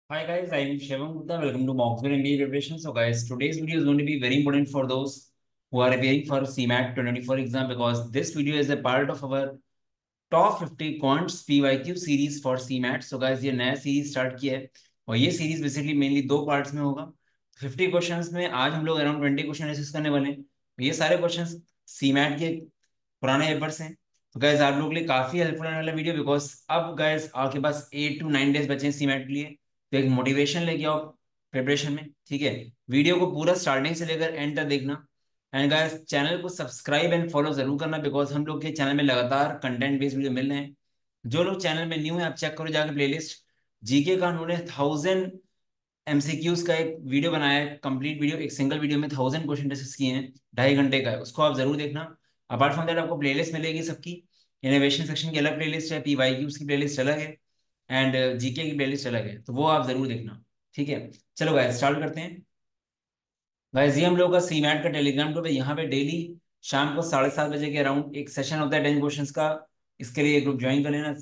Hi guys, I am Shivam Gupta. Welcome to Moxbury MBA Preparation. So guys, today's video is going to be very important for those who are preparing for CMAT 2024 exam because this video is a part of our top 50 quants PYQ series for CMAT. So guys ये नया series start किया है और ये series basically mainly दो parts में होगा। 50 questions में आज हम लोग अराउंड 20 क्वेश्चन डिस्कस करने वाले हैं। ये सारे क्वेश्चंस सीमैट के पुराने पेपर्स हैं। तो गाइस आप लोगों के लिए काफी हेल्पफुल होने वाला वीडियो बिकॉज अब गाइस आपके पास 8 to 9 डेज बचे हैं सीमैट के लिए। तो एक मोटिवेशन लेके आओ प्रिपरेशन में, ठीक है। वीडियो को पूरा स्टार्टिंग से लेकर एंड तक देखना एंड गाइस चैनल को सब्सक्राइब एंड फॉलो जरूर करना बिकॉज हम लोग के चैनल में लगातार कंटेंट बेस्ड वीडियो मिल रहे हैं। जो लोग चैनल में न्यू है आप चेक करो जाकर प्लेलिस्ट जीके का। उन्होंने 1000 MCQs का एक वीडियो बनाया है, कंप्लीट वीडियो, एक सिंगल वीडियो में 1000 क्वेश्चन डिस्कस किए हैं, 2.5 घंटे का है, उसको आप जरूर देखना। अपार्ट फ्रॉम दैट आपको प्लेलिस्ट मिलेगी सबकी। इनोवेशन सेक्शन की अलग प्लेलिस्ट है, पीवाईक्यूज की प्लेलिस्ट अलग है एंड जीके की प्लेलिस्ट अलग है, तो वो आप जरूर देखना, ठीक है। चलो गाइस स्टार्ट करते हैं। गाइस ये हम लोग का सीमैट का टेलीग्राम ग्रुप है। यहाँ पे डेली शाम को 7:30 बजे के अराउंड एक सेशन होता है 10 क्वेश्चंस का। इसके लिए ग्रुप ज्वाइन कर लेना,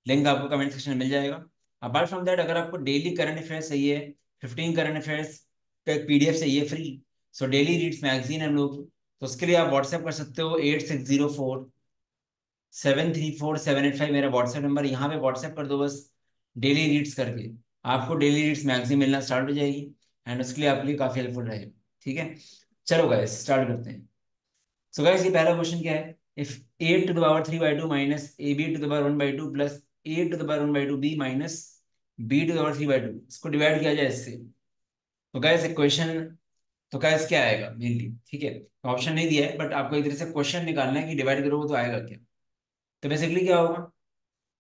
लिंक आपको कमेंट सेक्शन में मिल जाएगा। अपार्ट फ्रॉम दैट अगर आपको डेली करंट अफेयर्स चाहिए, 15 करंट अफेयर्स का एक PDF चाहिए free, so daily reads magazine है हम लोग की, तो उसके लिए आप व्हाट्सएप कर सकते हो। 8604 734 785 मेरा व्हाट्सएप नंबर, यहाँ पे व्हाट्सएप कर दो बस डेली रीड्स करके, आपको डेली रीड्स मैगजीन मिलना स्टार्ट हो जाएगी एंड उसके लिए आपके लिए काफी हेल्पफुल रहेगा, ठीक है। चलो गाइस स्टार्ट करते हैं। सो गाइस ये पहला क्वेश्चन क्या है, if a⁻³ minus ab⁻1/2 plus a⁻1/2 b minus b⁻3/2 इसको डिवाइड किया जाए इससे, तो गाइस इक्वेशन, तो गाइस क्या आएगा मेनली, ठीक है। ऑप्शन नहीं दिया है बट आपको एक तरह से क्वेश्चन निकालना है कि डिवाइड करोगे तो आएगा क्या। तो बेसिकली क्या होगा,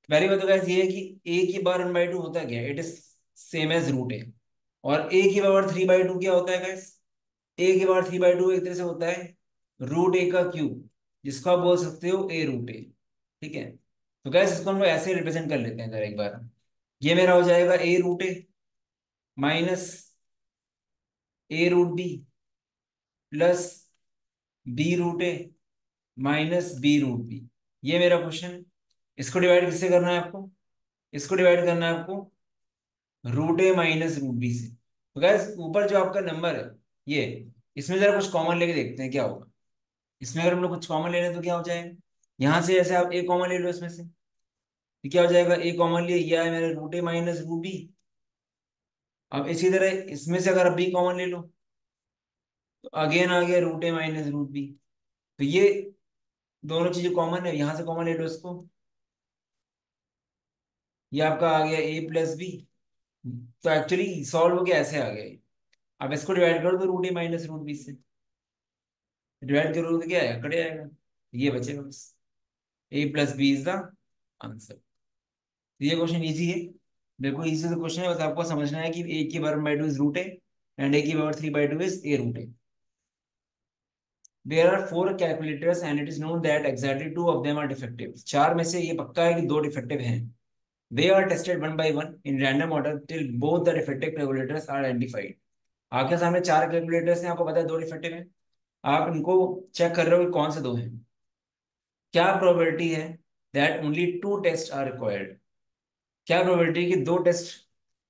पहली बात तो गाइस ये है कि a⁻1/2 होता है क्या, it is same as root a. और a⁻3/2 क्या होता है गाइस, a⁻3/2 एक तरह से होता है रूट ए का क्यूब, जिसको आप बोल सकते हो ए रूट ए, ठीक है। तो गैस इसको हम लोग ऐसे रिप्रेजेंट कर लेते हैं जरा एक बार। ये मेरा हो जाएगा a root a minus a root b plus b root a minus b root b. ये मेरा क्वेश्चन। इसको डिवाइड किससे करना है आपको, इसको डिवाइड करना है आपको root a minus root b से। तो गैस ऊपर जो आपका नंबर है ये, इसमें जरा कुछ कॉमन लेके देखते हैं क्या होगा। इसमें अगर हम लोग कुछ कॉमन ले लें तो क्या हो जाएगा, यहाँ से ऐसे आप ए कॉमन ले लो इसमें से, तो क्या हो जाएगा, ए कॉमन लिए ये है मेरे root a minus root B. अब इसी तरह इसमें से अगर आप बी कॉमन ले लो तो अगेन आ गया root a minus root B. तो ये दोनों चीजें कॉमन है, यहाँ से कॉमन ले लो इसको, ये आपका आ गया ए प्लस बी। तो एक्चुअली सॉल्व हो गया ऐसे आ गया ये। अब इसको डिवाइड करो तो root a minus root b से, डिवाइड करो तो क्या आएगा, कट आएगा, ये बचेगा बस। A plus b is the answer. ये क्वेश्चन इजी है, बिल्कुल इजी सा क्वेश्चन है, बस आपको समझना है कि a⁻1/2 is root a and a⁻3/2 is a root a. There are four calculators and it is known that exactly two of them are defective. चार में से ये पक्का है कि दो डिफेक्टिव हैं। They are tested one by one in random order till both the defective calculators are identified. आपके सामने चार कैलकुलेटर्स हैं, आपको पता है दो डिफेक्टिव हैं, आप इनको चेक कर रहे हो कि कौन से दो हैं। क्या प्रोबेबिलिटी है that only two test are required, क्या प्रोबेबिलिटी है कि दो टेस्ट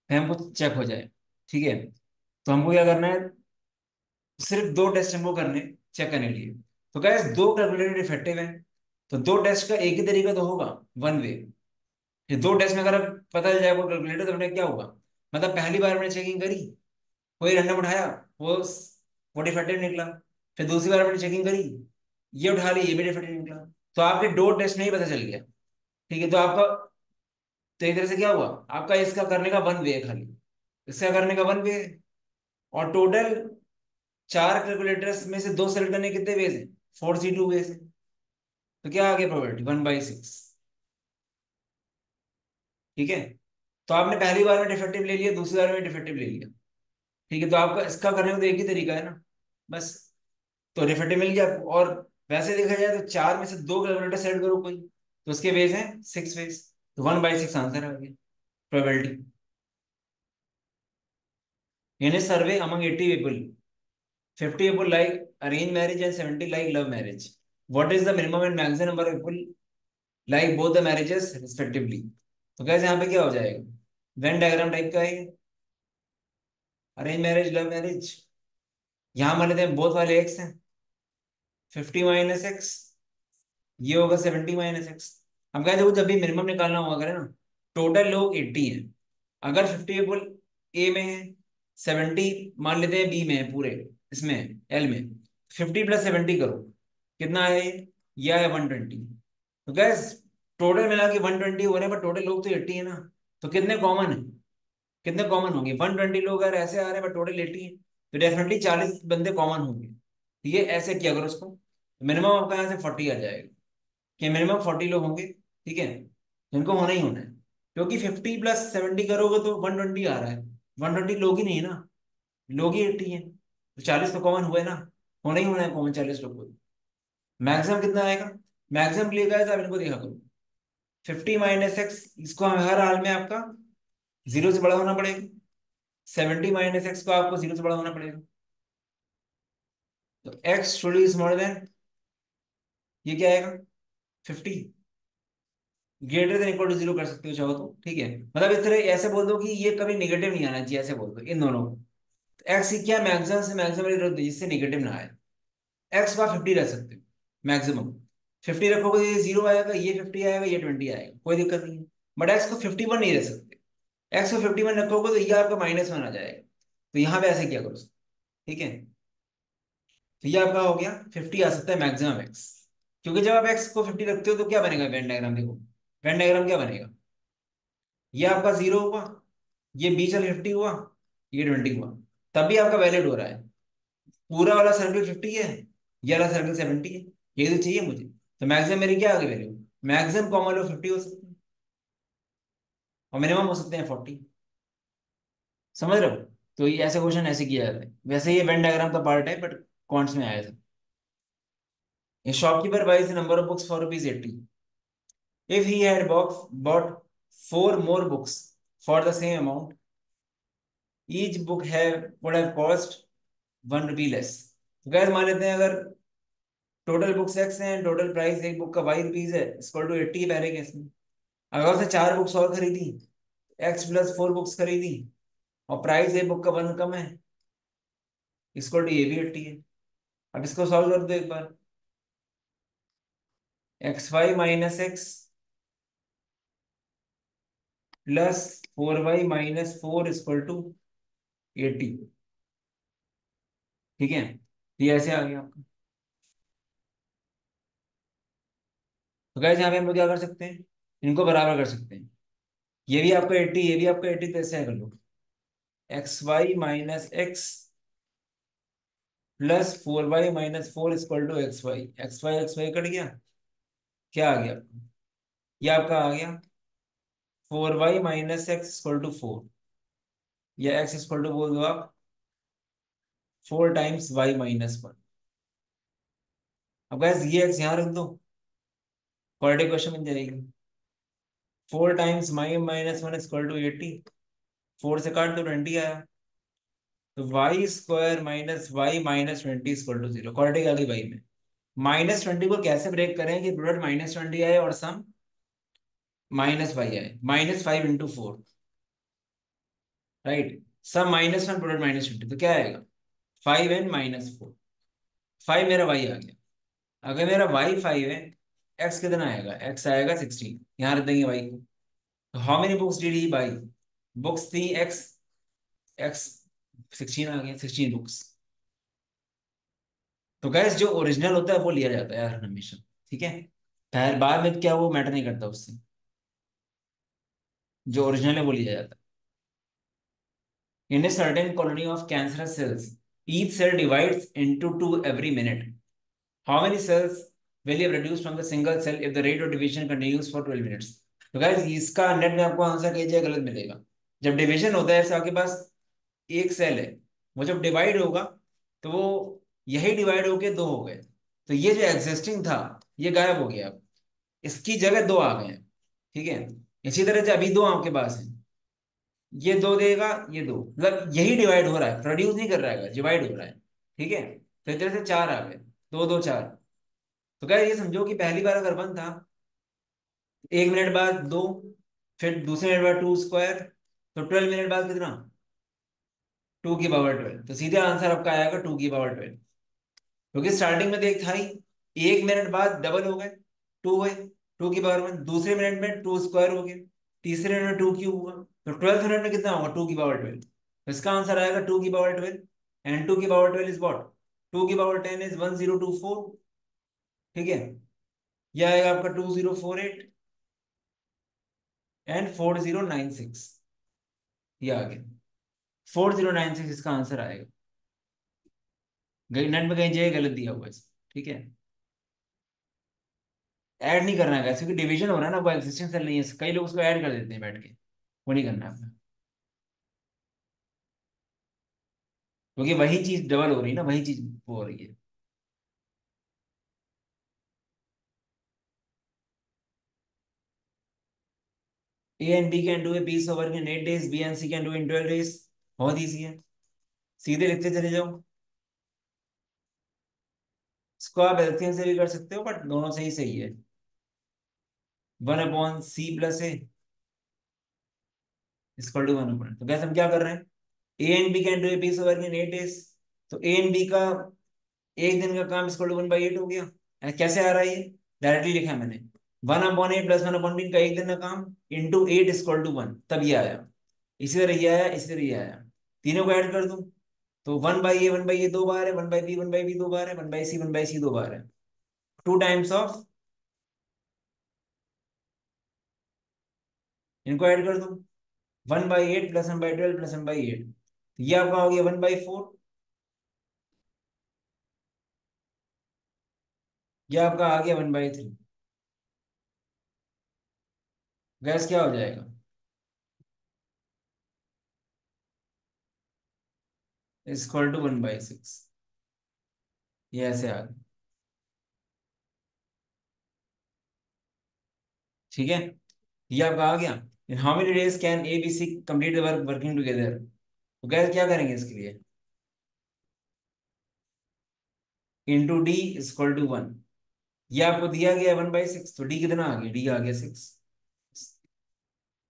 हमको चेक हो जाए, ठीक है। तो हमको क्या करना है, सिर्फ दो टेस्ट हमको करने चेक करने के लिए। तो गैस दो कैलकुलेटर इफेक्टिव है, तो दो टेस्ट का एक ही तरीका तो होगा, वन वे। ये दो टेस्ट में अगर अब पता चल जाए वो कैलकुलेटर तो अपने क्या होगा, मतलब पहली बार मैंने चेकिंग करी, कोई रैंडम उठाया, वो वो डिफेक्टिव निकला। फिर दूसरी बार मैंने चेकिंग करी, ये उठा ली, ये भी डिफेक्टिव निकला। तो आपके दो टेस्ट नहीं पता चल गया, ठीक है। तो आपका, तो एक तरह से क्या हुआ, आपका इसका करने का वन वे है खाली, इसका करने का वन वे है। और टोटल चार कैलकुलेटर्स में से दो सेलेक्ट करने के कितने वेज हैं, 4C2 वेज है। तो क्या आ गया प्रोबेबिलिटी 1/6, ठीक है। तो आपने पहली बार में डिफेक्टिव ले लिया, दूसरी बार में डिफेक्टिव ले लिया, ठीक है। तो आपका इसका करने का तो एक ही तरीका है ना, बस। तो डिफेक्टिव मिल गया आपको। और वैसे देखा जाए तो चार में से दो कैलकुलेटर सेलेक्ट करो कोई, तो उसके वेज हैं 6 वेज, तो 1/6 आंसर आ गया probability. In A survey among 80 people, 50 people like arranged marriage and 70 like love marriage. What is the minimum and maximum number of people like both the marriages respectively? तो कैसे यहाँ पे क्या हो जाएगा, वेन डायग्राम टाइप का है, arrange marriage, love marriage, यहाँ मान लेते हैं बोथ वाले एक्स हैं, 50 - x, ये होगा 70 - x। हम कहते हैं जब भी मिनिमम निकालना हुआ करे ना, टोटल लोग 80 है, अगर 50 पीपल ए में है, 70 मान लेते हैं बी में है पूरे, इसमें एल में, 50 + 70 करो, कितना है ये आया 120। तो गैस टोटल मिला के 120 हो रहे हैं, पर टोटल लोग तो 80 है ना, तो कितने कॉमन है, कितने कॉमन होंगे, 120 लोग अगर ऐसे आ रहे हैं पर टोटल 80 है, तो डेफिनेटली 40 बंदे कॉमन होंगे। ठीक है, ऐसे किया करो उसको, मिनिमम आपका यहाँ से 40 आ जाएगा, कि मिनिमम 40 लोग होंगे, ठीक है, जिनको होना ही होना है, क्योंकि 50 + 70 करोगे तो 120 आ रहा है, 120 लोग ही नहीं है ना, लोग ही 80 है, तो 40 तो कॉमन हुए ना, होना ही होना है कॉमन 40 लोग को। मैक्सिमम कितना आएगा, मैक्सिमम लेगा आप इनको देखा करो, 50 - x, इसको हर हाल में आपका जीरो से बड़ा होना पड़ेगा, 70 - x को आपको जीरो से बड़ा होना पड़ेगा, तो x should is smaller than, ये क्या आएगा 50, greater than equal to zero कर सकते हो चाहो तो, ठीक है, मतलब इस तरह ऐसे बोल दो कि ये कभी निगेटिव नहीं आना चाहिए, ऐसे बोल दो इन दोनों को, एक्स की क्या मैक्सिमम से मैक्सिमम रेट रख दो जिससे निगेटिव ना आए, एक्स का 50 रख सकते हो मैक्सिमम, 50 रखोगे तो ये जीरो आएगा, ये 50 आएगा, ये 20 आएगा, कोई दिक्कत नहीं है, बट एक्स को 51 नहीं रख सकते, एक्स को 51 रखोगे तो ये आपका -1 आ जाएगा, तो यहाँ पे ऐसे किया करो, ठीक है, तो ये आपका हो गया 50 आ सकता है मैक्सिमम एक्स, क्योंकि जब आप एक्स को 50 रखते हो तो क्या बनेगा वेन डायग्राम, देखो वेन डायग्राम क्या बनेगा, ये आपका जीरो हुआ, ये बीच वाला 50 हुआ, ये 20 हुआ, तब भी आपका वैलिड हो रहा है, पूरा वाला सर्कल 50 है, ये वाला सर्कल 70 है, ये तो चाहिए मुझे, तो मैक्सिमम मेरी क्या आ गई वैल्यू, मैक्सिमम कॉमन लो 50 हो सकते हैं, और मिनिमम हो सकते हैं 40, समझ रहे हो, तो ये ऐसे क्वेश्चन ऐसे किया जाता है, वैसे ये वेन डायग्राम का पार्ट है बट कॉन्ट्स में आया था। A shopkeeper buys a number of books for ₹80. If he had bought four more books for the same amount, each book would have cost ₹1 less. तो गैस मान लेते हैं अगर टोटल बुक्स एक्स हैं, total price एक book का ₹Y है, equal to 80 है पहले केस में, अगर उसने 4 बुक्स और खरीदी, x + 4 बुक्स खरीदी, और प्राइस एक बुक का 1 कम है, इक्वल टू ये भी 80 है। अब इसको सॉल्व कर दो एक बार, xy - x +4y - 4 equal to 80, ठीक है, ये ऐसे आ गया आपका। तो गाइस यहाँ पे हम लोग क्या कर सकते हैं, इनको बराबर कर सकते हैं, ये भी आपका 80, ये भी आपका 80, तो ऐसे कर लो, xy - x +4y - 4 equal to xy cut गया, क्या आ गया, ये आपका आ गया 4y - x इक्वल टू 4, या x इक्वल टू बोल दो आप 4 टाइम्स y - 1। अब गाइस ये x यहाँ रख दो, क्वाड्रेटिक क्वेश्चन बन जाएगी, 4 टाइम्स y - 1 इक्वल टू 80, 4 से काट दो 20 आया, तो y² - y - 20 equal to 0, quadratic आ गई y में, -20 को कैसे ब्रेक करें कि प्रोडक्ट -20 आए और सम -y आए, -5 × 4, राइट, सम -1 प्रोडक्ट -20, तो क्या आएगा 5n - 4, 5 मेरा y आ गया, अगर मेरा y 5 है, x कितना आएगा, x आएगा 16, यहाँ रख देंगे y को, तो how many books did he by, books थी x, x 16 आ गया, 16 बुक्स। तो गैस जो ओरिजिनल होता है वो लिया जाता है यार हमेशा, ठीक है, खैर बाद में क्या वो मैटर नहीं करता उससे, जो ओरिजिनल है वो लिया जाता है। In a certain colony of cancerous cells, each cell divides into 2 every minute, how many cells will you reduce from the single cell if the rate of division continues for 12 minutes? तो guys इसका net में आपको answer कहीं जगह गलत मिलेगा, जब division होता है ऐसे आपके पास एक सेल है, वो जब डिवाइड होगा तो वो यही डिवाइड होके दो हो गए, तो ये जो एग्जिस्टिंग था ये गायब हो गया, अब इसकी जगह दो आ गए हैं, ठीक है, इसी तरह से अभी दो आपके पास हैं, ये दो देगा, ये दो, मतलब यही डिवाइड हो रहा है, प्रोड्यूस नहीं कर रहा है, डिवाइड हो रहा है, ठीक है, तो इस तरह से चार आ गए, दो दो चार, तो क्या ये समझो कि पहली बार अगर वन था, 1 मिनट बाद दो, फिर दूसरे मिनट बाद 2 स्क्वायर, तो 12 मिनट बाद कितना 2 की पावर 12, तो सीधे आंसर आपका आएगा 2 की पावर 12, क्योंकि स्टार्टिंग में देख था ही, 1 मिनट बाद डबल हो गए, 2 हुए, 2 की पावर 1, दूसरे मिनट में 2 स्क्वायर हो गए, तीसरे मिनट में 2 क्यूब हुआ, तो 12th मिनट में कितना होगा 2 की पावर 12, तो इसका आंसर आएगा 2 की पावर 12, एंड 2 की पावर 12 इज वॉट, 2 की पावर 10 इज 1024, ठीक है, यह आएगा आपका 2048 एंड 4096, ये आ गया 4096, इसका आंसर आएगा, नेट में कहीं जगह गलत दिया हुआ है ठीक है। ऐड नहीं करना है क्योंकि डिवीजन हो रहा है ना, वो एग्जिस्टिंग सेल नहीं है, कई लोग उसको ऐड कर देते हैं बैठ के, वो नहीं करना है आपने, क्योंकि वही चीज डबल हो रही है ना, वही चीज वो हो रही है। A and B can do a piece of work in 8 days, B and C can do in 12 days, बहुत ईजी है, सीधे लिखते चले जाओ। इसको आप एलसीएम से भी कर सकते हो, बट दोनों से ही सही है, 1/c+a इक्वल टू 1/, तो गैस हम क्या कर रहे हैं, A and B can do a piece of work in 8 days, तो ए एंड बी का एक दिन का काम इक्वल टू 1/8 हो गया। कैसे आ रहा है ये, डायरेक्टली लिखा है मैंने, 1/8 प्लस 1/3 का एक दिन का काम इंटू 8 = 1, तब ये आया, इसी तरह ये आया, इसी तरह ये आया, तीनों को ऐड कर दूं, तो 1/a 2 बार है, 1/b 2 बार है, 1/c 2 बार है, 2 टाइम्स ऑफ, इनको ऐड कर दूं, 1/8 प्लस 1/12 प्लस 1/8, ये आपका हो गया 1/4, ये आपका आ गया 1/3, गैस क्या हो जाएगा, इक्वल टू 1/6, ये ऐसे आ गया, ठीक है, ये आपका आ गया। In how many days can A B C complete the work working together, तो गैस क्या करेंगे इसके लिए, इंटू डी इक्वल टू 1, ये आपको दिया गया 1/6, तो डी कितना आ गया, डी आ गया 6,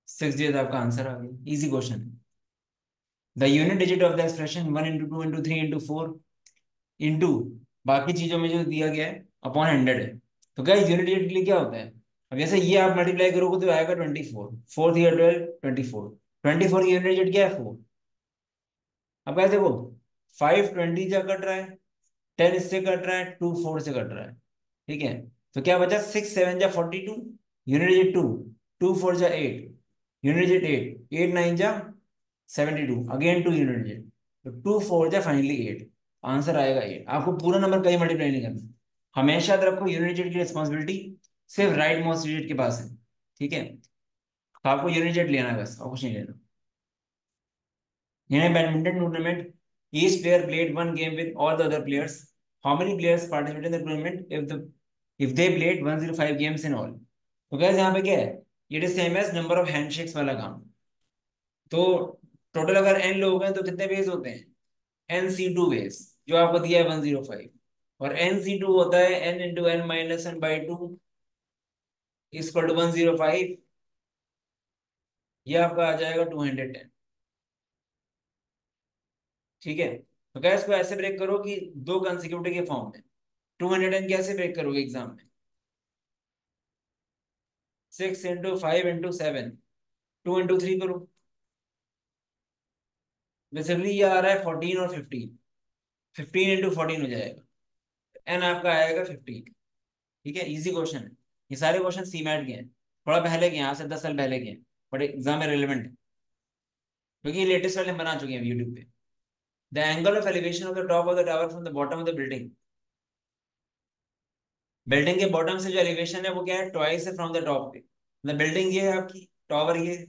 6 डेज आपका आंसर आ गया, इजी क्वेश्चन है। The unit digit of the expression 1 × 2 × 3 × 4 into, बाकी चीजों में जो दिया गया है अपॉन 100 है, तो क्या यूनिट डिजिट के लिए क्या होता है, अब जैसे ये आप मल्टीप्लाई करोगे तो आएगा 24, 4 × 3 = 12, 24, 24 की यूनिट डिजिट क्या है 4, अब क्या देखो, 5 20 से कट रहा है, 10 इससे कट रहा है, 2 4 से कट रहा है, ठीक है, तो क्या बचा, 6 7 = 42, unit digit 2, 2 4 = 8, unit digit 8, 8 9 = 72, again 2 unit digit, तो 2 4 फाइनली 8, आंसर आएगा 8, आपको पूरा नंबर कहीं मल्टीप्लाई नहीं करना, हमेशा याद रखो यूनिट डिजिट की रिस्पॉन्सिबिलिटी सिर्फ राइट मोस्ट डिजिट के पास है, ठीक है, तो आपको यूनिट डिजिट लेना है बस, और कुछ नहीं लेना। In a badminton tournament, each player played one game with all the other players. How many players participated in the tournament if they played 105 games in all? तो guys यहाँ पे क्या है, it is same as number of handshakes वाला काम, तो total अगर n लोग हैं तो कितने वेज होते हैं, nc2 वेज, जो आपको दिया है 105, और nc2 होता है n × n - 1/2 इक्वल टू 105, ये आपका आ जाएगा 210, ठीक है, तो क्या इसको ऐसे ब्रेक करो कि दो कंसेक्यूटिव के फॉर्म में, 210 कैसे ब्रेक करोगे एग्जाम में, 6 × 5 × 7, 2 × 3 करो, बेसिकली ये आ रहा है 14 और 15, 15 × 14 हो जाएगा, एन आपका आएगा 15, ठीक है, इजी क्वेश्चन है, ये सारे क्वेश्चन सी मैट के हैं, थोड़ा पहले के हैं, आज से 10 साल पहले के हैं, बट एग्जाम में रिलेवेंट है, क्योंकि ये लेटेस्ट वाले हम बना चुके हैं यूट्यूब पे। The angle of elevation of the top of the tower from the bottom of the building, building के बॉटम से जो एलिवेशन है वो क्या है, ट्वाइस है फ्रॉम द टॉप पे, मतलब बिल्डिंग ये है आपकी, टावर ये है,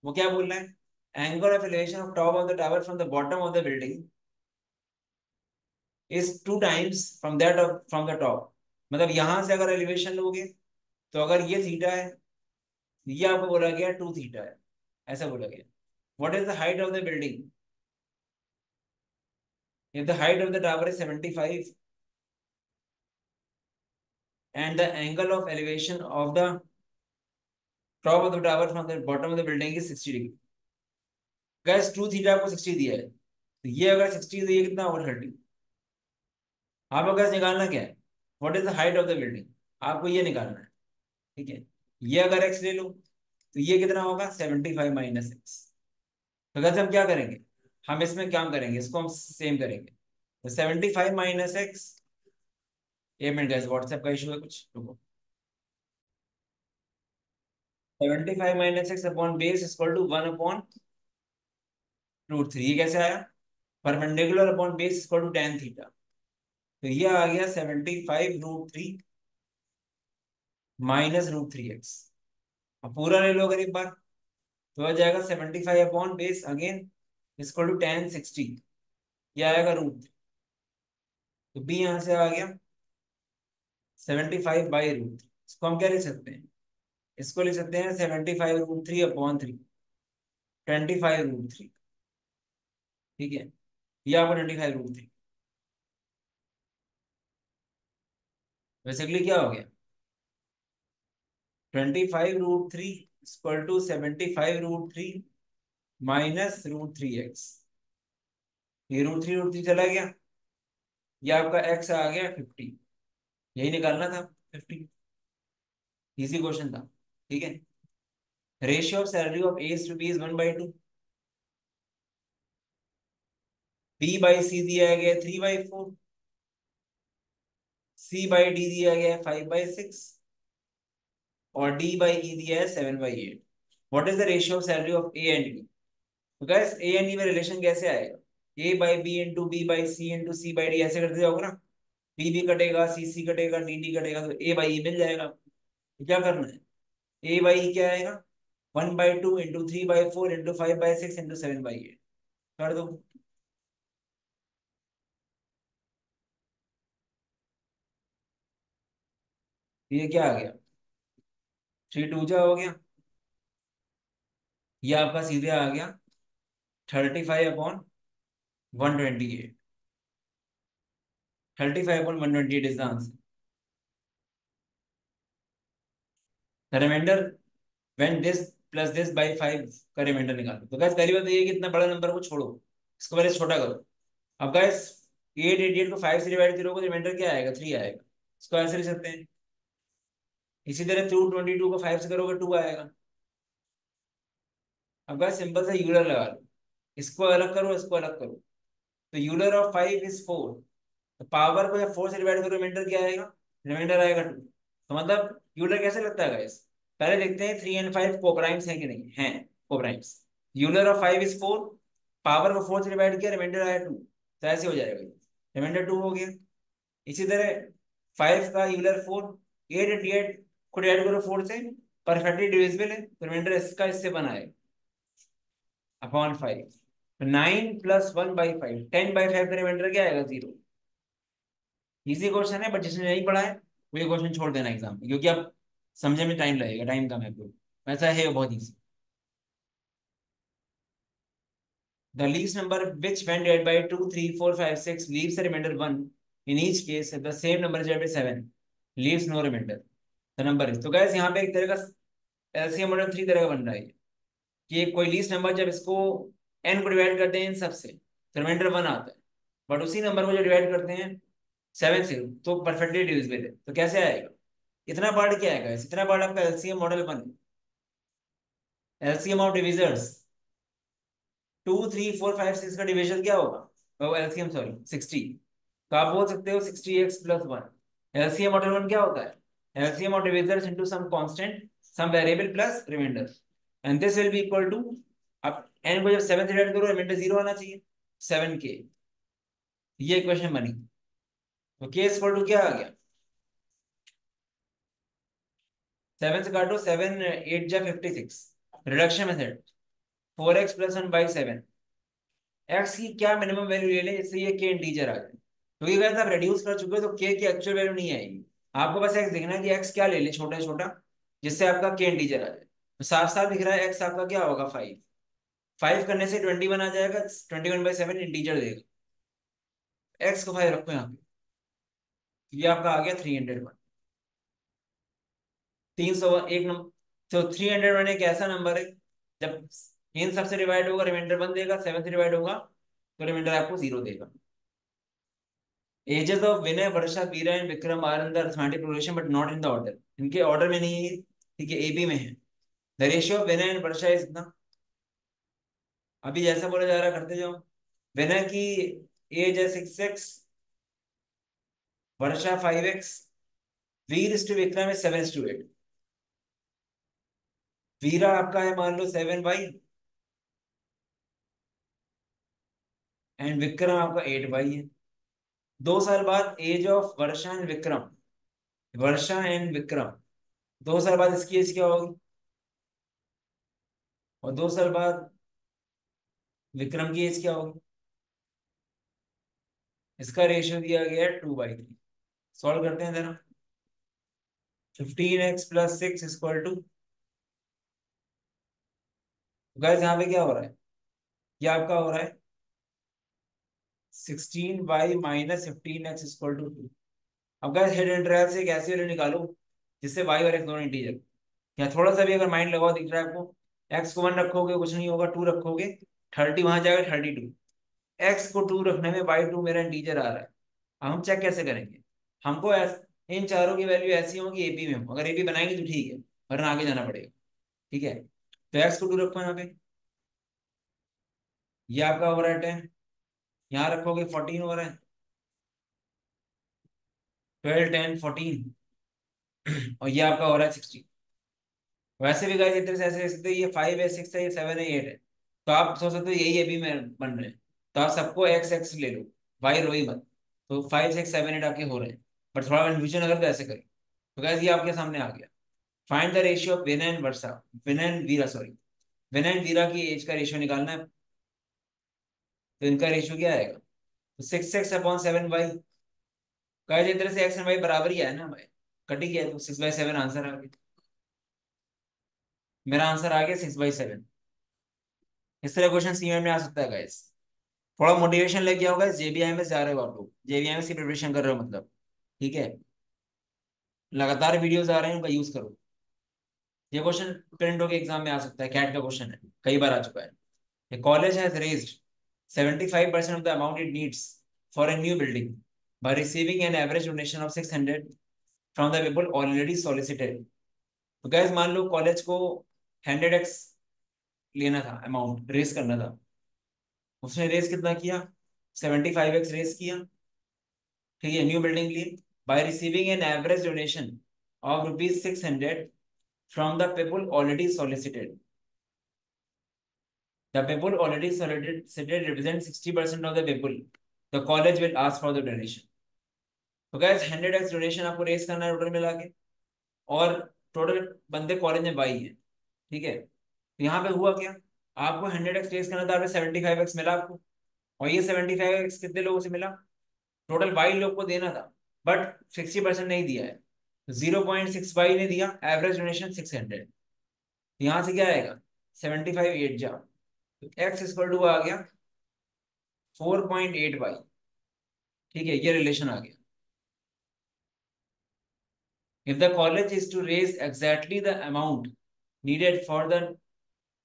वो क्या बोल रहा है, angle of elevation of top of the tower from the bottom of the building is 2 times from that of from the top, मतलब यहां से अगर एलिवेशन लोगे तो अगर ये थीटा है, ये आपको बोला गया 2 थीटा है, ऐसा बोला गया। What is the height of the building, if the height of the tower is 75 and the angle of elevation of the top of the tower from the bottom of the building is 60 degree, gas 2 theta आपको 60 दिया है, तो ये अगर 60 तो ये कितना होगा 30। आपको कैसे निकालना क्या है, what is the height of the building, आपको ये निकालना है। ठीक है, ये अगर एक्स ले लो तो ये कितना होगा 75 माइनस एक्स। तो कैसे हम क्या करेंगे, हम इसमें क्या करेंगे, इसको हम सेम करेंगे। तो 75 - x, 1 मिनट गैस व्हाट्सएप का इशू है कुछ, रुको। 75 - x upon base equal to 1/√3, ये कैसे आया, perpendicular upon base equal to tan theta. तो ये आ गया 75√3 -√3x। अब पूरा ले लो अगर एक बार, तो आ जाएगा 75 upon base again equal to tan 60, ये आएगा √3। तो बी यहां से आ गया 75/√3। इसको हम क्या लिख सकते हैं, इसको लिख सकते हैं 75√3/3, 25√3। ठीक है, ये आपको 25√3। बेसिकली क्या हो गया, 25√3 इक्वल टू 75√3 -√3x। ये √3 चला गया, ये आपका x आ गया 50, यही निकालना था 50। इजी क्वेश्चन था। ठीक है, ratio of salary of a to b is 1/2, b by c दिया गया 3/4, सी बाई डी दिया गया 5/6, और डी बाई ई दिया है 7/8। What is the ratio of salary of a and b. तो गैस ए एंड बी में रिलेशन कैसे आएगा, a by b into b by c into c by d, ऐसे करते जाओगे ना। बी बी कटेगा, सी सी कटेगा, डी डी कटेगा, तो ए बाई ई मिल जाएगा। तो क्या करना है, ए बाई ई क्या आएगा, 1/2 इंटू 3/4 इंटू 5/6 इंटू 7/8, कर दो। ये क्या आ गया, 3 2 हो गया, ये आपका सीधे आ गया 35/128। 35/128 is the answer. The remainder when this plus this by 5 का रिमाइंडर निकालो। तो गैस पहली बात तो ये कि इतना बड़ा नंबर को छोड़ो, इसको पहले छोटा करो। अब गैस 888 को 5 से डिवाइड करोगे तो रिमाइंडर क्या आएगा, 3 आएगा। इसको ऐसे लिख सकते हैं। इसी तरह 222 को 5 से करोगे 2 आएगा। अब गैस सिंपल सा यूलर लगा लो, इसको अलग करो, इसको अलग करो। तो यूलर ऑफ 5 इज 4। तो पावर को जब 4 से डिवाइड करो रिमाइंडर क्या आएगा, रिमाइंडर आएगा 2। तो मतलब यूलर कैसे लगता है गाइस, पहले देखते हैं 3 और 5 कोप्राइम्स हैं कि नहीं, हैं coprimes. Euler of 5 is 4, power को 4 से डिवाइड किया, रिमाइंडर आया 2, तो ऐसे हो जाएगा, रिमाइंडर 2 हो गया। इसी तरह 5 का यूलर 4, 888 को डिवाइड करो 4 से, परफेक्टली डिविजिबल है, तो रिमाइंडर इसका इससे बना है अपॉन 5। 9 + 1/5, 10/5 का रिमाइंडर क्या आएगा, 0। इजी क्वेश्चन है, बट जिसने नहीं पढ़ा है वो ये क्वेश्चन छोड़ देना एग्जाम में, क्योंकि अब समझने में टाइम लगेगा, टाइम कम है आपको। वैसा है बहुत easy. The least number which when divided by 2 3 4 5 6 leaves the remainder 1 in each case the same number is divided by 7 leaves no remainder, the number is. तो गाइस यहाँ पे एक तरह का एलसीएम मॉडल 3 तरह का बन रहा है कि एक कोई लीस्ट नंबर जब इसको n को डिवाइड करते हैं इन सबसे तो रिमाइंडर 1 आता है, बट उसी नंबर को जो डिवाइड करते हैं 7 से तो परफेक्टली डिविजिबल है। तो कैसे आएगा, इतना पार्ट क्या आएगा, इतना पार्ट आपका LCM model 1, LCM of divisors 2 3 4 5 6 का डिविजन क्या होगा, वो एलसीएम सॉरी 60। तो आप बोल सकते हो 60x+1। एलसीएम मॉडल 1 क्या होता है, LCM of divisors into some constant some variable plus remainder, and this will be equal to, अब n को जब 7 से डिवाइड करो रिमाइंडर 0 आना चाहिए, 7k। ये इक्वेशन बनी। तो k इक्वल टू क्या आ गया, 7 से काटो, 7 8 जा 56, रिडक्शन मेथड 4x+1/7। एक्स की क्या मिनिमम वैल्यू ले लें जिससे ये के इंटीजर आ जाए। तो ये कहता है आप रेड्यूस कर चुके हो तो के की एक्चुअल वैल्यू नहीं आएगी, आपको बस एक्स देखना है कि एक्स क्या ले ले छोटा छोटा, जिससे आपका के इंटीजर आ जाए। तो साफ साफ दिख रहा है एक्स आपका क्या होगा 5। 5 करने से 21 आ जाएगा, 21/7 इंटीजर देगा। एक्स को 5 रखो यहाँ पे, तो ये आपका आ गया 301। 301 नंबर। तो 301 एक ऐसा नंबर है जब इन सबसे डिवाइड होगा रिमाइंडर 1 देगा, 7 से डिवाइड होगा तो रिमाइंडर आपको 0 देगा। Ages of Vinay, Varsha, Veera and Vikram are in the arithmetic progression but not in the order. इनके ऑर्डर में नहीं है, ठीक है, एबी में है। The ratio of Vinay and Varsha is इतना। अभी जैसा बोला जा रहा है करते जाओ। विनय की एज है 6x, Varsha 5x, Veer is to Vikram है 7:8। वीरा आपका है मान लो 7y, एंड विक्रम आपका 8y है। 2 साल बाद age of Varsha and Vikram, Varsha and Vikram, 2 साल बाद इसकी एज क्या होगी, और 2 साल बाद विक्रम की एज क्या होगी। इसका रेशियो दिया गया है 2/3। सॉल्व करते हैं जरा। 15x + 6 = गाइस यहाँ पे क्या हो रहा है, ये आपका हो रहा है 16y - 15x = 2। अब गाइस हेड एंड ट्रायल से एक ऐसी वैल्यू निकालो जिससे y और x दोनों इंटीजर। या थोड़ा सा भी अगर माइंड लगाओ, दिख रहा है आपको, x को 1 रखोगे कुछ नहीं होगा, 2 रखोगे 30 वहां जाएगा 32। x को 2 रखने में y2 मेरा इंटीजर आ रहा है। अब हम चेक कैसे करेंगे, हमको इन चारों की वैल्यू ऐसी हो कि एपी में हो। अगर एपी बनाएंगे तो ठीक है, वरना आगे जाना पड़ेगा। ठीक है, तो एक्स को 2 रखो यहाँ पे, ये आपका हो रहा है 10। यहाँ रखोगे 14 हो रहा है, 12 10 14, और ये आपका हो रहा है 16। वैसे भी गाइस इधर से ऐसे देख सकते हो, ये 5 है, 6 है, ये 7 है, 8 है। तो आप सोच सकते हो यही अभी में बन रहे हैं। तो आप सबको एक्स एक्स ले लो, वाई रो ही मत। तो 5 6 7 8 आपके हो रहे हैं। बट थोड़ा कन्फ्यूजन अगर तो ऐसे करें। तो गाइस ये आपके सामने आ गया। Find the ratio of Vinay and Varsha, Vinay and Veera, sorry, Vinay and Veera की एज का रेशियो निकालना है। तो इनका रेशियो क्या आएगा, तो 6x/7y। गाइस इधर से एक्स एंड वाई बराबर ही है ना भाई, कट ही गया, तो 6/7 आंसर आ गया। मेरा आंसर आ गया 6/7। इस तरह क्वेश्चन सी में आ सकता है गाइस। थोड़ा मोटिवेशन लग गया होगा, जेबीआईएमएस जा रहे हो आप लोग, जेबीआईएमएस की प्रिपरेशन कर रहे हो मतलब, ठीक है, लगातार वीडियोस आ रहे हैं, उनका यूज करो। ये क्वेश्चन प्रिंट होकर एग्जाम में आ सकता है, कैट का क्वेश्चन है, कई बार आ चुका है। A college has raised 75% of the amount it needs for a new building by receiving an average donation of 600 from the people already solicited. तो गैस मान लो कॉलेज को 100x लेना था, अमाउंट रेस करना था। उसने रेस कितना किया, 75x रेस किया, ठीक है, न्यू बिल्डिंग के लिए, by receiving an average donation of ₹600 from the people already solicited. The people already solicited represent 60% of the people. The college will ask for the donation. तो gas 100x donation आपको race करना है total मिला के, और total बंदे college में 22 है, ठीक है। तो यहाँ पे हुआ क्या, आपको 100x रेस करना था, आपने 75x मिला आपको, और ये 75x कितने लोगों से मिला, टोटल 22 लोग को देना था, बट 60% नहीं दिया है, 0.65 ने दिया, एवरेज डोनेशन 600। यहाँ से क्या आएगा, 75 8 जा, तो x इक्वल टू आ गया 4.8y। ठीक है, ये रिलेशन आ गया। If the college is to raise exactly the amount needed for the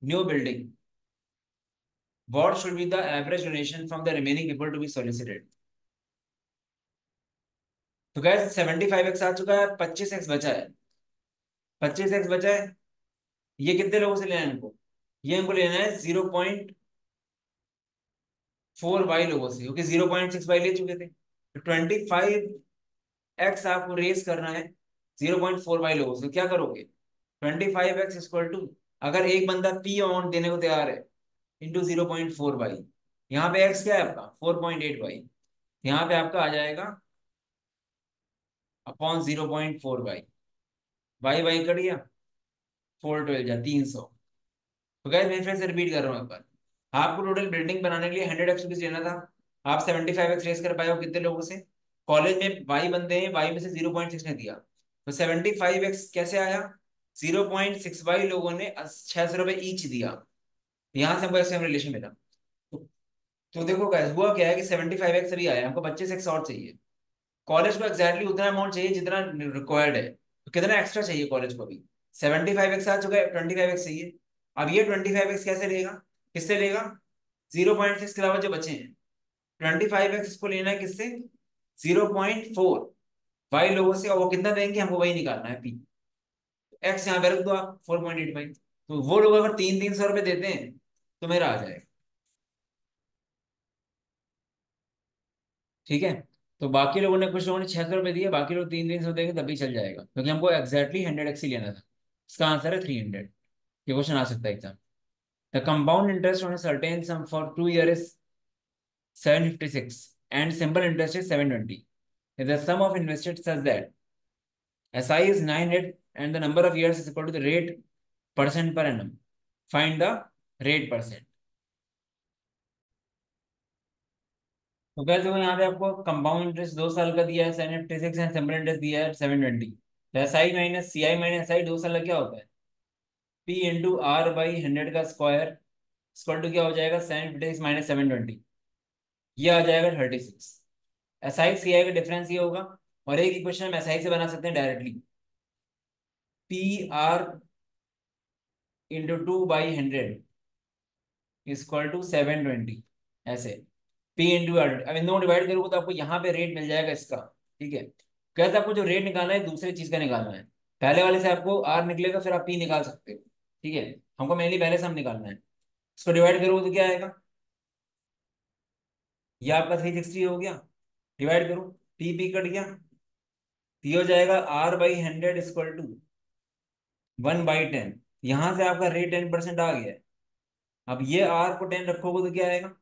new building, what should be the average donation from the remaining people to be solicited? तो gas 75x आ चुका है, 25x बचा है, 25x बचा है। ये कितने लोगों से लेना है इनको, ये इनको लेना है 0.4y लोगों से, क्योंकि 0.6y ले चुके थे। तो 25x आपको रेस करना है 0.4y लोगों से, क्या करोगे, 25x इक्वल टू, अगर एक बंदा पी अमाउंट देने को तैयार है, इंटू 0.4y, यहाँ पे x क्या है आपका 4.8y, यहाँ पे आपका आ जाएगा upon 0.4y, Y Y cut गया, 412 जा 300। तो गैस मैं फिर से रिपीट कर रहा हूँ एक बार। आपको टोटल बिल्डिंग बनाने के लिए 100x रुपीज लेना था, आप 75x रेस कर पाए हो कितने लोगों से, कॉलेज में वाई बंदे हैं, वाई में से 0.6 ने दिया, तो 75x कैसे आया, 0.6y लोगों ने 600 रुपये ईच दिया, यहाँ से हमको एक्स रिलेशन मिला। तो, तो देखो गाइस हुआ क्या है कि 75x अभी आया, हमको 25x और चाहिए। कॉलेज को एग्जैक्टली उतना अमाउंट चाहिए जितना रिक्वायर्ड है, तो कितना एक्स्ट्रा चाहिए कॉलेज को अभी, 75x आ चुका है, 25x चाहिए। अब ये 25x कैसे लेगा, किससे लेगा, 0.6 के अलावा जो बचे हैं, 25x को लेना है किससे? 0.4 वाई लोगों से, और वो कितना देंगे हमको वही निकालना है पी। एक्स यहाँ पे रख दो आप 4.85। तो वो लोग अगर 300-300 रुपये देते हैं तो मेरा आ जाएगा। ठीक है। तो बाकी लोगों ने, कुछ लोगों ने 600 रुपये दिए, बाकी लोग 300-300 देंगे तब भी चल जाएगा, क्योंकि हमको एक्जैक्टली 100x ही लेना था। इसका आंसर है 300। ये क्वेश्चन आ सकता है exam. The compound interest on certain some for 2 years is 756 and simple interest is 720. If the sum of invested such that SI is 900 and the number of years is equal to the rate percent per annum, find the rate percent. तो कैसे देखो, यहाँ पे आपको compound interest 2 साल का दिया है 756 एंड सिंपल इंटरेस्ट दिया है 720। तो S I minus C I minus S I 2 साल का क्या होता है? पी इंटू आर बाई 100 का स्क्वायर स्क्वायर टू क्या हो जाएगा? 756 माइनस 720, ये आ जाएगा 36। एस आई सी आई का डिफरेंस ये होगा। और एक इक्वेशन हम एस आई से बना सकते हैं directly, P R into 2/100 equal to 720। ऐसे पी इंटू आर, अब इन दोनों डिवाइड करोगे तो आपको यहाँ पे रेट मिल जाएगा इसका। ठीक है। कैसे आपको जो रेट निकालना है दूसरे चीज का निकालना है। पहले वाले से आपको आर निकलेगा, फिर आप पी निकाल सकते हो। ठीक है। हमको मेनली पहले से हम निकालना है। इसको डिवाइड करोगे तो क्या आएगा? ये आपका 360 हो गया। डिवाइड करो, पी पी कट गया, पी हो जाएगा R/100 इक्वल टू 1/10। यहां से आपका रेट 10% आ गया है। अब ये आर को 10 रखोगे तो क्या आएगा?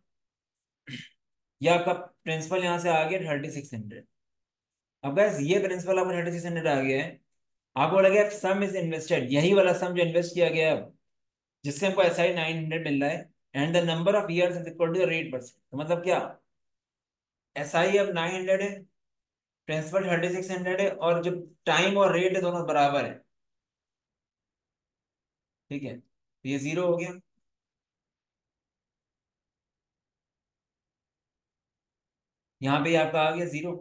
ये आपका प्रिंसिपल यहां से आ गया 3600। अब बस ये प्रिंसिपल आपको 3600 आ गया है। आपको लगे सम इज इन्वेस्टेड, यही वाला सम जो इन्वेस्ट किया गया है अब, जिससे हमको एस आई 900 मिल रहा है, and the number of years is equal to the rate percent. तो मतलब क्या, एस आई अब 900 है, प्रिंसिपल 3600 है, और जो टाइम और रेट है दोनों बराबर है। ठीक है, तो ये 0 हो गया। यहाँ पे आपका आ गया 0।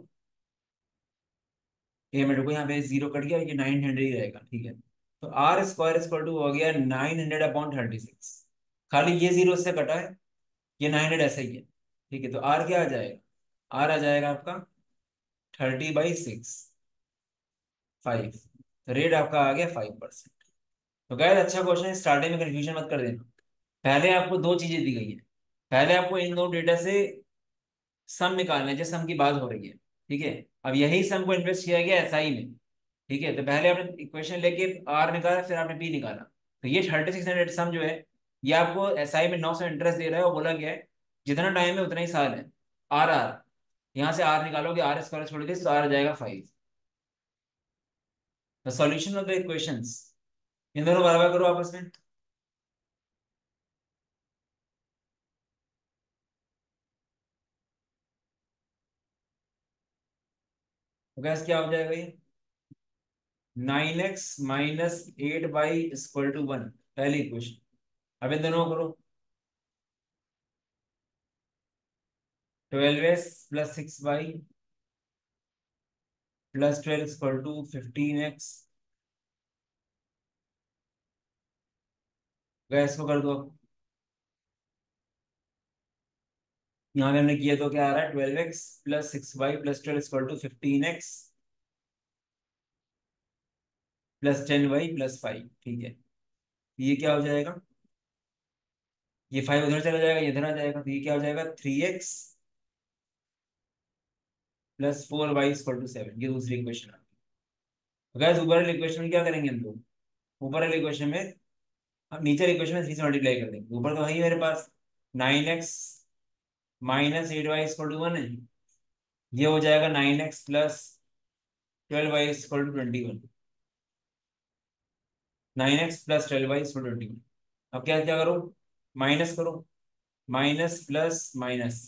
ये मेरे को यहाँ पे 0 कट गया, ये 900 ही रहेगा। ठीक है। तो आर स्क्वायर इक्वल टू हो गया 900/36। खाली ये 0 से कटा है, ये 900 ऐसा ही है। ठीक है। तो आर क्या आ जाएगा? आर आ जाएगा आपका 30/6, 5। तो रेट आपका आ गया 5%। तो गाइस अच्छा क्वेश्चन है, स्टार्टिंग में कंफ्यूजन मत कर देना। पहले आपको दो चीजें दी गई है, पहले आपको इन दो डेटा से सम निकालना है, जिस सम की बात हो रही है। ठीक है। अब यही सम को इन्वेस्ट किया गया एसआई में। ठीक है। तो पहले आपने इक्वेशन लेके आर निकाला, फिर आपने पी निकाला। तो ये 3600 सम जो है, ये आपको एसआई में 900 इंटरेस्ट दे रहा है, और बोला गया है जितना टाइम है उतना ही साल है। आर आर, यहाँ से आर निकालोगे, आर स्क्वायर छोड़ के तो आर आ जाएगा 5। The solution of the equations, इन दोनों बराबर करो आपस में। तो गैस क्या हो जाएगा ये? 9x - 8y = 1, पहली इक्वेशन। अब इन दोनों को करो। 12s + 6y + 12 = 15x। गैस को कर दो। यहाँ पे हमने किया तो क्या आ रहा है? 12x + 6y + 12 = 15x +10y + 5। ठीक है। ये क्या हो जाएगा? ये 5 उधर चला जाएगा, ये इधर आ जाएगा, तो ये क्या हो जाएगा? 3x + 4y = 7। ये दूसरी इक्वेशन है। तो गैस ऊपर वाली इक्वेशन में क्या करेंगे हम लोग? ऊपर वाली इक्वेशन में, अब नीचे इक्वेशन में 3 से मल्टीप्लाई कर देंगे। ऊपर तो वही मेरे पास 9x - 8y = 1 है। ये हो जाएगा 9x + 12y = 21। 9x + 12y = 21। अब क्या क्या करो? माइनस करो, माइनस प्लस माइनस।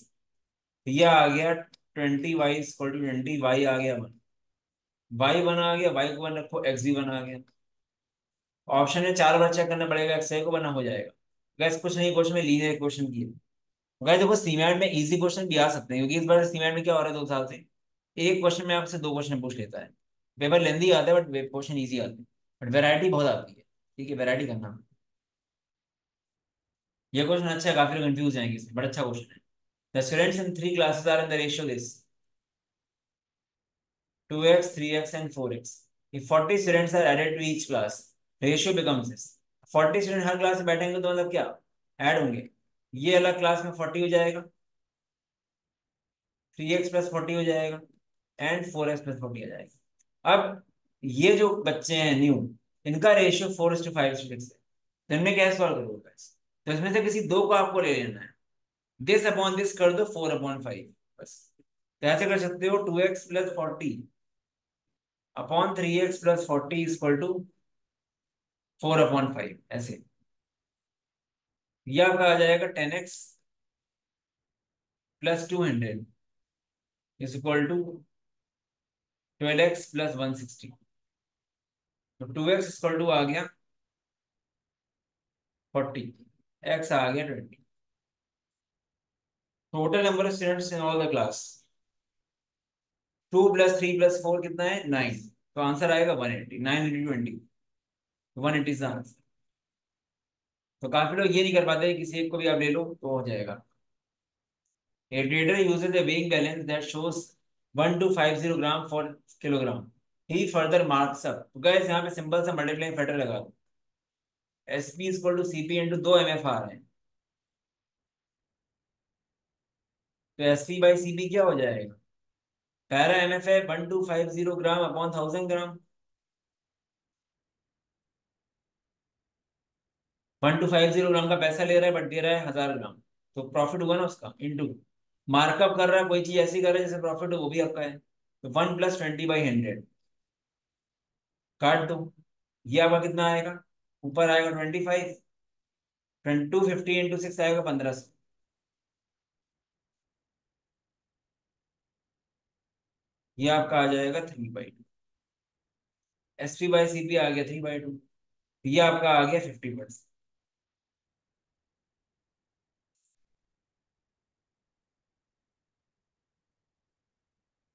ये आ गया 20y = 20, वाई आ गया 1। वाई 1 आ गया, वाई को 1 रखो, एक्स भी 1 आ गया। ऑप्शन में 4 बार चेक करना पड़ेगा, एक्स को बना हो जाएगा। गैस कुछ नहीं, क्वेश्चन में लीनियर क्वेश्चन की है। गैस देखो सीमैट में इजी क्वेश्चन भी आ सकते हैं, क्योंकि इस बार सीमैट में क्या हो रहा है 2 साल से, एक क्वेश्चन में आपसे 2 क्वेश्चन पूछ लेता है। पेपर लेंदी आता है, बट क्वेश्चन ईजी आते हैं, बट वेरायटी बहुत आती है। ठीक है, वेरायटी करना। ये क्वेश्चन अच्छा है, काफी लोग कंफ्यूज जाएंगे इसमें, बड़ा अच्छा क्वेश्चन है। The students in three classes are in the ratio this 2x, 3x, and 4x. If 40 students are added to each class, ratio becomes this. 40 student her class में बैठेंगे तो मतलब क्या ऐड होंगे, ये अलग क्लास में 40 हो जाएगा, 3x प्लस 40 हो जाएगा, एंड 4x प्लस 40 आ जाएगा। अब ये जो बच्चे हैं न्यू, इनका रेशियो 4:5:6 है, तो इनमें कैसे सॉल्व करोगे? तो इसमें से किसी दो को आपको ले लेना है, दिस अपॉन दिस कर दो 4/5, बस। तो ऐसे कर सकते हो 2x plus 40 upon 3x plus 40 equal to 4/5, ऐसे। यह आपका आ जाएगा 10x plus 200 is equal to 12x plus 160। तो 2x इक्वल टू आ गया 40, x आ गया 20। Total number of students in all the class 2 plus 3 plus 4 कितना है 9। तो आंसर आएगा 180, 9 × 20, 180 इज आंसर। तो काफी लोग ये नहीं कर पाते, किसी एक को भी आप ले लो तो हो जाएगा। A trader uses a weighing balance that shows 1250 gram for kilogram. He further marks up। तो guys यहाँ पे सिंपल सा मल्टीप्लाइंग फैक्टर लगा दो, SP equal to CP into 2 MF आ रहे हैं, तो SP/CP क्या हो जाएगा? पैरा MF है 1250 ग्राम अपॉन 1000 ग्राम। 1250 ग्राम का पैसा ले रहा है बट दे रहा है 1000 ग्राम, तो प्रॉफिट हुआ ना उसका, इंटू मार्कअप कर रहा है, कोई चीज ऐसी कर रहा है जैसे प्रॉफिट हो वो भी आपका है, तो 1 + 20/100 काट दो। ये आपका कितना आएगा? ऊपर आएगा 25, 250 × 6 आएगा 1500। ये आपका आ जाएगा 3/2। SP/CP आ गया 3/2। ये आपका आ गया 50%।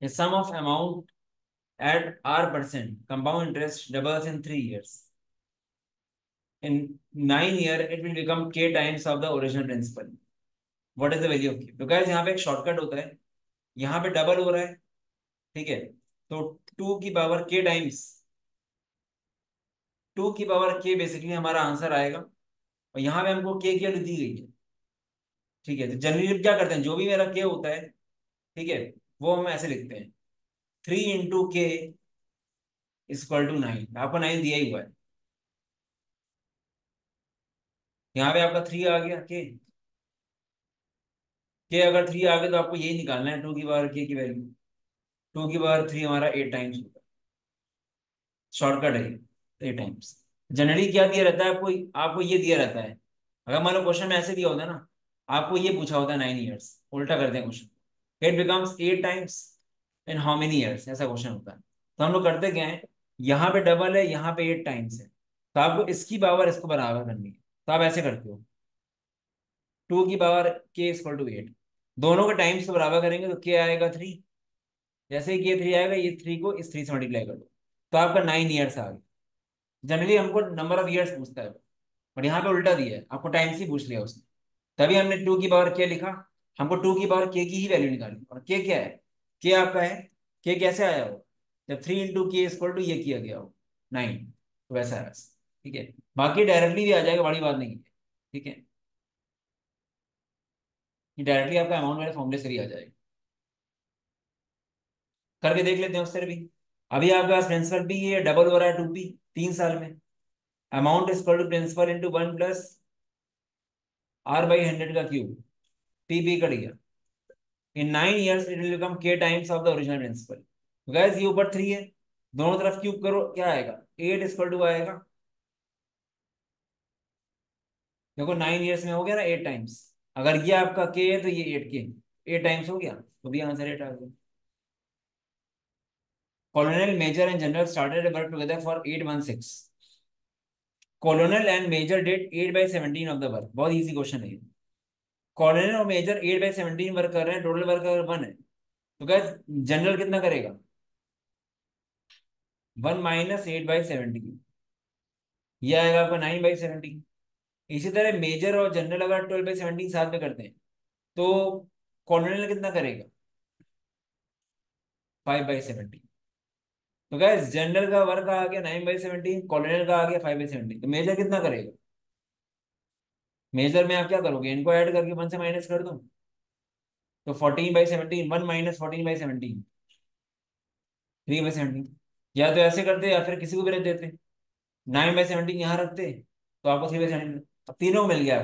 Sum of amount at R% compound interest doubles in 3 years. In 9 year it will become k times of the original principal. What is the value of k? तो guys यहाँ पे एक शॉर्टकट होता है, यहाँ पे डबल हो रहा है, ठीक है, तो 2 की पावर k बेसिकली हमारा आंसर आएगा, और यहाँ पे हमको k की वैल्यू दी गई है, ठीक है। तो जनरली क्या करते हैं, जो भी मेरा k होता है, ठीक है, वो हम ऐसे लिखते हैं 3 × k इक्वल टू 9। आपको 9 दिया ही हुआ है, यहाँ पे आपका 3 आ गया के अगर 3 आ गया तो आपको यही निकालना है 2 की पावर k की वैल्यू। 2 की पावर 3 हमारा 8 टाइम्स होगा, शॉर्टकट है ये, 8 टाइम्स। जनरली क्या दिया रहता है आपको, आपको ये दिया रहता है, अगर मान लो क्वेश्चन में ऐसे दिया होता है ना, आपको ये पूछा होता है 9 years, उल्टा करते हैं question, it becomes 8 times in how many years, ऐसा क्वेश्चन होता है। तो हम लोग करते क्या है, यहाँ पे डबल है, यहाँ पे 8 टाइम्स है, तो आपको इसकी पावर इसको बराबर करनी है, तो आप ऐसे करते हो 2 की पावर k = 8, दोनों के टाइम्स को बराबर करेंगे तो k आएगा 3, जैसे ही k 3 आएगा, ये 3 को इस 3 से मल्टीप्लाई कर दो, तो आपका 9 years आ गया। जनरली हमको नंबर ऑफ ईयर्स पूछता है, बट यहाँ पे उल्टा दिया है, आपको टाइम्स ही पूछ लिया उसने, तभी हमने 2 की पावर k लिखा। हमको 2 की पावर k की ही वैल्यू निकालनी, और k क्या है, k आपका है, k कैसे आया हो, जब 3 × k = ये किया गया हो 9, तो वैसा है वैसा, ठीक है। बाकी डायरेक्टली भी आ जाएगा, बड़ी बात नहीं है, ठीक है, ये डायरेक्टली आपका अमाउंट वाले फॉर्मूले से भी आ जाएगा। करके देख लेते हैं उससे भी। अभी आपके पास प्रिंसिपल भी ये डबल हो रहा है 2p 3 साल में, amount is equal to principal into 1 + R/100 का क्यूब, p p कट गया। In 9 years it will become k times of the original principal. Guess ये ऊपर 3 है, दोनों तरफ क्यूब करो, क्या आएगा 8 = आएगा। देखो 9 years में हो गया ना 8 टाइम्स, अगर ये आपका k है तो ये 8 टाइम्स हो गया, तो भी आंसर 8 आ गया। Colonel, Major and General started work together for 816. Colonel and major did 8/17 of the work. बहुत इजी क्वेश्चन है ये। कॉलोनल और मेजर 8/17 वर्क कर रहे हैं, टोटल वर्क अगर 1 है, तो क्या जनरल कितना करेगा, 1 - 8/17, ये आएगा आपका 9/17। इसी तरह मेजर और जनरल अगर 12/17 साथ में करते हैं, तो कॉलोनियल कितना करेगा? 5/17। तो गैस जनरल का वर्क आ गया 9/17, कॉलोनियल का आ गया 5/17, तो मेजर कितना करेगा? मेजर में आप क्या करोगे, इनको ऐड करके 1 से माइनस कर दो। तो 14/17, 1 माइनस 14/17, 3/17। या तो ऐसे करते या फिर किसी को भी रख देते, 9/17 यहाँ रखते, तो आपको 3/17। अब तीनों मिल गया।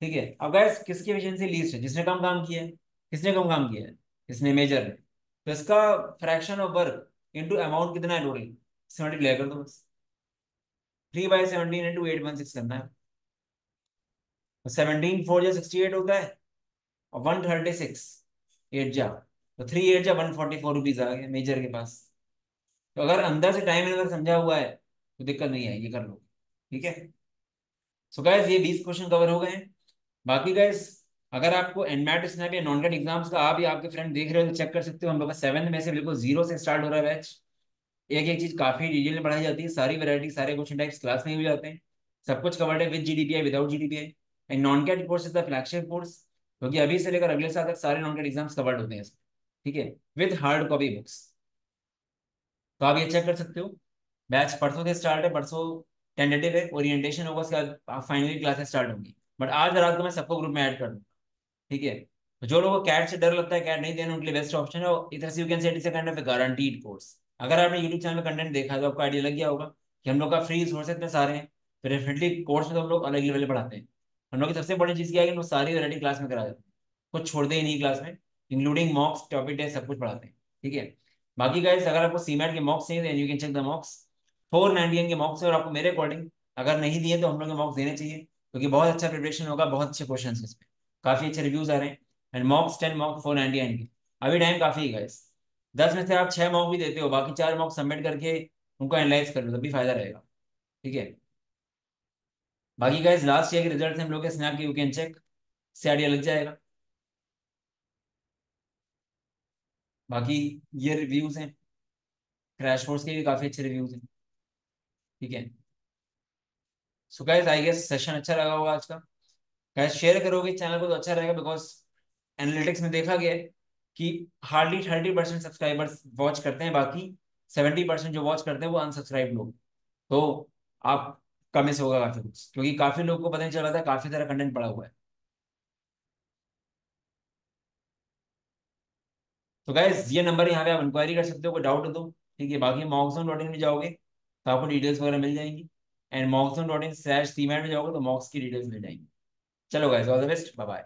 ठीक है, अब गैस किसकी एफिशिएंसी लीस्ट है? जिसने कम काम किया है। किसने कम काम किया है? इसने, मेजर ने। तो इसका fraction of work into amount कितना है टोटल, 70 क्लियर कर दो बस। 3/17 इंटू 816 करना है। तो 17 4 जा 68 होता है, और 136 एट जा, तो 3 8 जा 144 रुपीज आ गया मेजर के पास। तो अगर अंदर से टाइम अगर समझा हुआ है तो दिक्कत नहीं आएगी, कर लो। ठीक है। सो गाइस ये 20 क्वेश्चन कवर हो गए हैं। बाकी गाइस अगर आपको एनमैट स्नैप या नॉन कैट एग्जाम्स का आप या आपके फ्रेंड देख रहे हो तो चेक कर सकते हो, हम लोग का 7th में से बिल्कुल जीरो से स्टार्ट हो रहा है बैच। एक एक चीज काफी डिटेल में पढ़ाई जाती है, सारी वैरायटी सारे क्वेश्चन टाइप्स क्लास में ही हो जाते हैं। सब कुछ कवर्ड है with GDPI without GDPI. And non CAT course is the flagship course, क्योंकि अभी से लेकर अगले साल तक सारे नॉन कैट एग्जाम्स कवर्ड होते हैं इसमें। ठीक है, विद हार्ड कॉपी बुक्स। तो आप ये चेक कर सकते हो। बैच परसों से स्टार्ट है, परसों टेंटेटिव है, ओरिएंटेशन होगा, उसके बाद फाइनली क्लासेस स्टार्ट होंगी। बट आज रात को मैं सबको ग्रुप में ऐड कर दूँ। ठीक है। तो जो लोगों को कैट से डर लगता है, कैट नहीं देना, उनके लिए बेस्ट ऑप्शन है, और इधर से you can say it is a kind of guaranteed course. अगर आपने यूट्यूब चैनल में कंटेंट देखा है तो आपको आइडिया लग गया होगा कि हम लोग का फ्री सोर्स इतने सारे हैं। तो डेफिनेटली कोर्स में तो हम लोग अलग लेवल पढ़ाते हैं। हम लोग की सबसे बड़ी चीज़ क्या है कि हम लोग सारी वैरायटी क्लास में करा देते हैं, कुछ छोड़ते ही नहीं क्लास में, इंक्लूडिंग मॉक्स टॉपिक टेस्ट सब कुछ पढ़ाते हैं। ठीक है। बाकी गाइस अगर आपको सीमेट के मॉक्स चाहिए तो you can check the mocks. 499 के मॉक्स है, और आपको मेरे अकॉर्डिंग अगर नहीं दिए तो हम लोग के मॉक्स देने चाहिए, क्योंकि बहुत अच्छा प्रिपरेशन होगा, बहुत अच्छे क्वेश्चन है इसमें, काफी अच्छे रिव्यूज आ रहे हैं। एंड मॉक्स 10 मॉक 499 की। अभी टाइम काफी है गाइस। 10 में से आप 6 मॉक भी देते हो, बाकी 4 मॉक सबमिट करके उनको एनालाइज कर लो, तब भी फायदा रहेगा। ठीक है। बाकी गाइस लास्ट ईयर के रिजल्ट हम लोग के स्नैप के, यू कैन चेक, से आइडिया लग जाएगा। बाकी ये रिव्यूज हैं, क्रैश कोर्स के भी काफी अच्छे रिव्यूज हैं। ठीक है। So guys I guess session अच्छा लगा होगा आज का। गाइस शेयर करोगे चैनल को तो अच्छा रहेगा, बिकॉज एनालिटिक्स में देखा गया है कि हार्डली 30% सब्सक्राइबर्स वॉच करते हैं, बाकी 70% जो वॉच करते हैं वो अनसब्सक्राइब लोग। तो आप कम से होगा काफी कुछ, क्योंकि काफी लोगों को पता नहीं चला था, काफी सारा कंटेंट पड़ा हुआ है। तो गाइस ये नंबर यहाँ पे आप इंक्वायरी कर सकते हो, कोई डाउट हो तो। ठीक है। बाकी मॉक्सोन.in में जाओगे तो आपको डिटेल्स वगैरह मिल जाएंगी। एंड मॉक्सोन.in/cmat में जाओगे तो मॉक्स की डिटेल्स मिल जाएंगी। चलो guys all the best, bye bye.